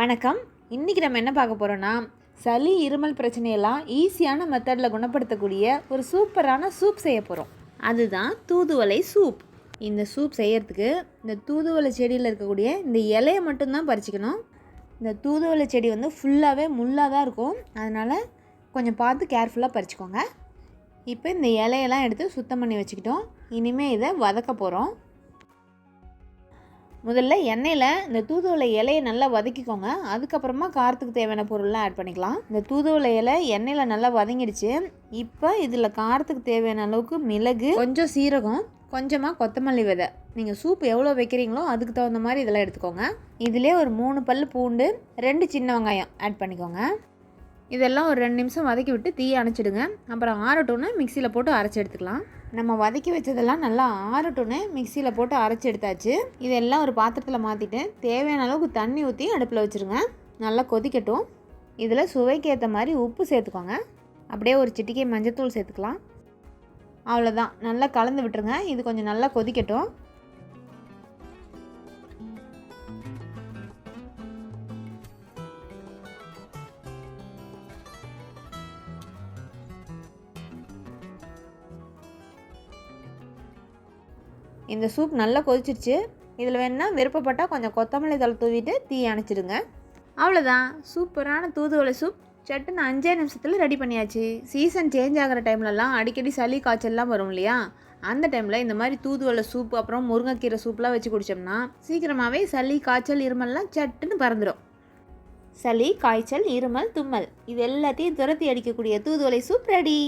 வணக்கம். இன்றைக்கி நம்ம என்ன பார்க்க போகிறோன்னா, சளி இருமல் பிரச்சனையெல்லாம் ஈஸியான மெத்தடில் குணப்படுத்தக்கூடிய ஒரு சூப்பரான சூப் செய்ய போகிறோம். அதுதான் தூதுவளை சூப். இந்த சூப் செய்யறதுக்கு இந்த தூதுவளை செடியில் இருக்கக்கூடிய இந்த இலையை மட்டும்தான் பறிச்சிக்கணும். இந்த தூதுவளை செடி ஃபுல்லாகவே முள்ளாக தான் இருக்கும், அதனால் கொஞ்சம் பார்த்து கேர்ஃபுல்லாக பறிச்சுக்கோங்க. இப்போ இந்த இலையெல்லாம் எடுத்து சுத்தம் பண்ணி வச்சுக்கிட்டோம். இனிமேல் இதை வதக்க போகிறோம். முதல்ல எண்ணெயில் இந்த தூதுவளை இலையை நல்லா வதக்கிக்கோங்க. அதுக்கப்புறமா காரத்துக்கு தேவையான பொருள்லாம் ஆட் பண்ணிக்கலாம். இந்த தூதுவளை இலை எண்ணெயில் நல்லா வதங்கிடுச்சு. இப்போ இதில் காரத்துக்கு தேவையான அளவுக்கு மிளகு, கொஞ்சம் சீரகம், கொஞ்சமாக கொத்தமல்லி விதை. நீங்கள் சூப் எவ்வளோ வைக்கிறீங்களோ அதுக்கு தகுந்த மாதிரி இதெல்லாம் எடுத்துக்கோங்க. இதிலே ஒரு 3 பல் பூண்டு, 2 சின்ன வெங்காயம் ஆட் பண்ணிக்கோங்க. இதெல்லாம் ஒரு 2 நிமிஷம் வதக்கி விட்டு தீயை அணைச்சிடுங்க. அப்புறம் ஆறட்டோன்னு மிக்சியில் போட்டு அரைச்சி எடுத்துக்கலாம். நம்ம வதக்கி வச்சதெல்லாம் நல்லா ஆறட்டோன்னு மிக்சியில் போட்டு அரைச்சி எடுத்தாச்சு. இதெல்லாம் ஒரு பாத்திரத்தில் மாற்றிட்டு தேவையான அளவுக்கு தண்ணி ஊற்றி அடுப்பில் வச்சுருங்க. நல்லா கொதிக்கட்டும். இதில் சுவைக்கு ஏற்ற மாதிரி உப்பு சேர்த்துக்கோங்க. அப்படியே ஒரு சிட்டிகை மஞ்சத்தூள் சேர்த்துக்கலாம். அவ்வளோதான், நல்லா கலந்து விட்டுருங்க. இது கொஞ்சம் நல்லா கொதிக்கட்டும். இந்த சூப் நல்லா கொதிச்சிருச்சு. இதில் வேணுன்னா விருப்பப்பட்டால் கொஞ்சம் கொத்தமல்லி தழை தூவிட்டு தீ அணைச்சிடுங்க. அவ்வளோதான், சூப்பரான தூதுவளை சூப் சட்டுன்னு 5 நிமிஷத்தில் ரெடி பண்ணியாச்சு. சீசன் சேஞ்ச் ஆகிற டைம்லலாம் அடிக்கடி சளி காய்ச்சல்லாம் வரும் இல்லையா, அந்த டைமில் இந்த மாதிரி தூதுவளை சூப் அப்புறம் முருங்கைக்கீரை சூப்லாம் வச்சு குடித்தோம்னா சீக்கிரமாகவே சளி காய்ச்சல் இருமல்லாம் சட்டுன்னு பறந்துடும். சளி காய்ச்சல் இருமல் தும்மல் இது எல்லாத்தையும் துரத்தி அடிக்கக்கூடிய தூதுவளை சூப் ரெடி.